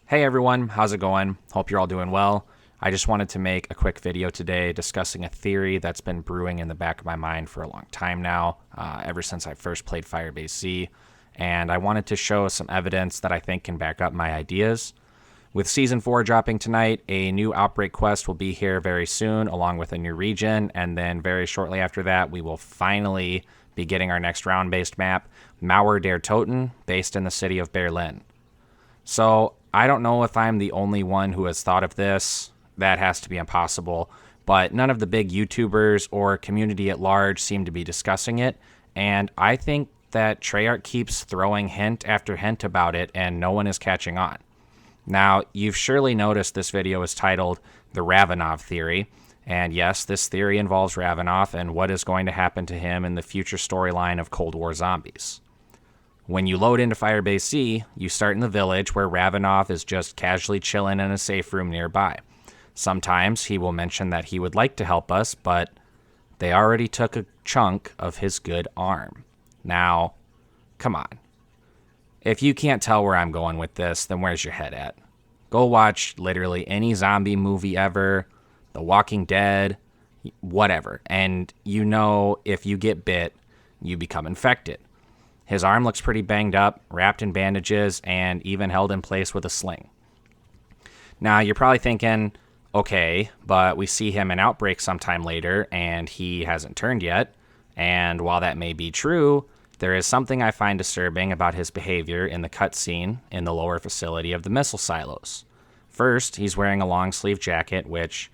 Hey everyone, how's it going? Hope you're all doing well. I just wanted to make a quick video today discussing a theory that's been brewing in the back of my mind for a long time now, ever since I first played Firebase Z, and I wanted to show some evidence that I think can back up my ideas. With Season 4 dropping tonight, a new Outbreak quest will be here very soon, along with a new region, and then very shortly after that, we will finally be getting our next round-based map, Mauer der Toten, based in the city of Berlin. So, I don't know if I'm the only one who has thought of this. That has to be impossible. But none of the big YouTubers or community at large seem to be discussing it. And I think that Treyarch keeps throwing hint after hint about it and no one is catching on. Now, you've surely noticed this video is titled The Ravenov Theory. And yes, this theory involves Ravenov and what is going to happen to him in the future storyline of Cold War Zombies. When you load into Firebase Z, you start in the village where Ravenov is just casually chilling in a safe room nearby. Sometimes he will mention that he would like to help us, but they already took a chunk of his good arm. Now, come on. If you can't tell where I'm going with this, then where's your head at? Go watch literally any zombie movie ever, The Walking Dead, whatever, and you know if you get bit, you become infected. His arm looks pretty banged up, wrapped in bandages, and even held in place with a sling. Now, you're probably thinking, okay, but we see him in Outbreak sometime later, and he hasn't turned yet. And while that may be true, there is something I find disturbing about his behavior in the cutscene in the lower facility of the missile silos. First, he's wearing a long-sleeve jacket, which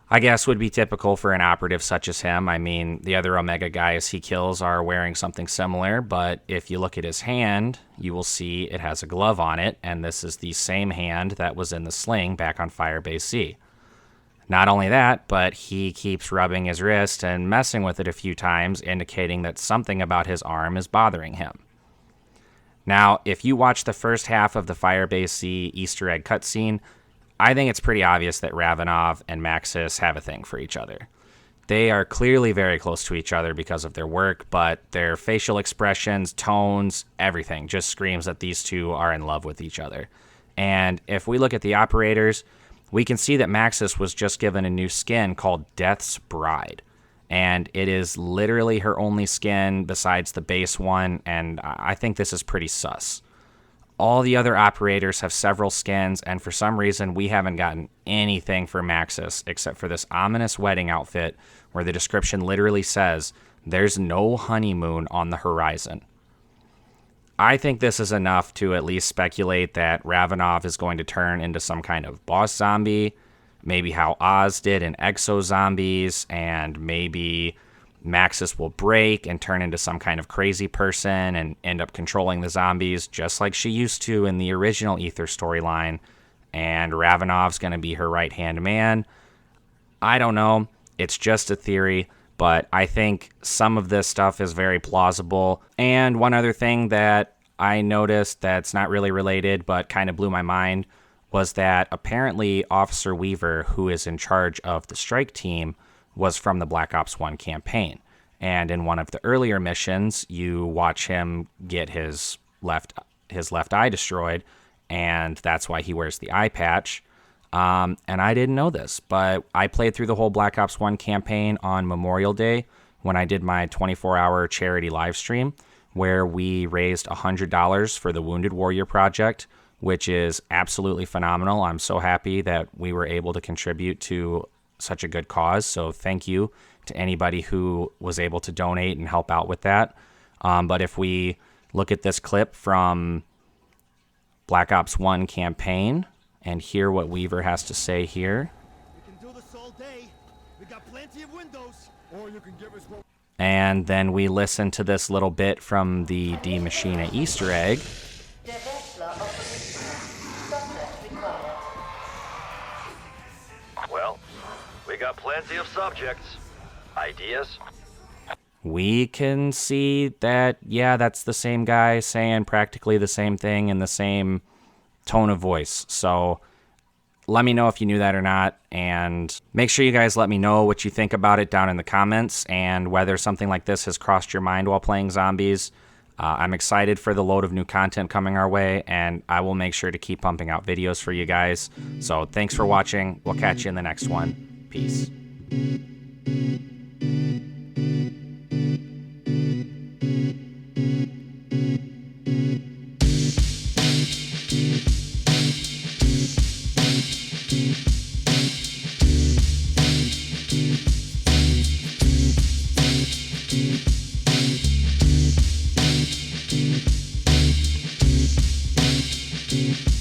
I guess would be typical for an operative such as him. I mean, the other Omega guys he kills are wearing something similar, but if you look at his hand, you will see it has a glove on it, and this is the same hand that was in the sling back on Firebase Z. Not only that, but he keeps rubbing his wrist and messing with it a few times, indicating that something about his arm is bothering him. Now, if you watch the first half of the Firebase Z Easter egg cutscene, I think it's pretty obvious that Ravenov and Maxis have a thing for each other. They are clearly very close to each other because of their work, but their facial expressions, tones, everything just screams that these two are in love with each other. And if we look at the operators, we can see that Maxis was just given a new skin called Death's Bride. And it is literally her only skin besides the base one, and I think this is pretty sus. All the other operators have several skins, and for some reason, we haven't gotten anything for Maxis except for this ominous wedding outfit where the description literally says, "There's no honeymoon on the horizon." I think this is enough to at least speculate that Ravenov is going to turn into some kind of boss zombie, maybe how Oz did in Exo Zombies, and maybe Maxis will break and turn into some kind of crazy person and end up controlling the zombies just like she used to in the original Aether storyline, and Ravenov's going to be her right-hand man. I don't know. It's just a theory, but I think some of this stuff is very plausible. And one other thing that I noticed that's not really related but kind of blew my mind was that apparently Officer Weaver, who is in charge of the strike team, was from the Black Ops 1 campaign. And in one of the earlier missions, you watch him get his left eye destroyed, and that's why he wears the eye patch. And I didn't know this, but I played through the whole Black Ops 1 campaign on Memorial Day when I did my 24-hour charity live stream, where we raised $100 for the Wounded Warrior Project, which is absolutely phenomenal. I'm so happy that we were able to contribute to such a good cause, so thank you to anybody who was able to donate and help out with that. But if we look at this clip from Black Ops 1 campaign and hear what Weaver has to say here. We can do this all day. We got plenty of windows. Or you can give us what. And then we listen to this little bit from the D Machina Easter egg. Well, we got plenty of subjects. Ideas? We can see that, yeah, that's the same guy saying practically the same thing in the same tone of voice. So let me know if you knew that or not, and make sure you guys let me know what you think about it down in the comments and whether something like this has crossed your mind while playing zombies. I'm excited for the load of new content coming our way, and I will make sure to keep pumping out videos for you guys. So thanks for watching. We'll catch you in the next one. Peace. Thank you.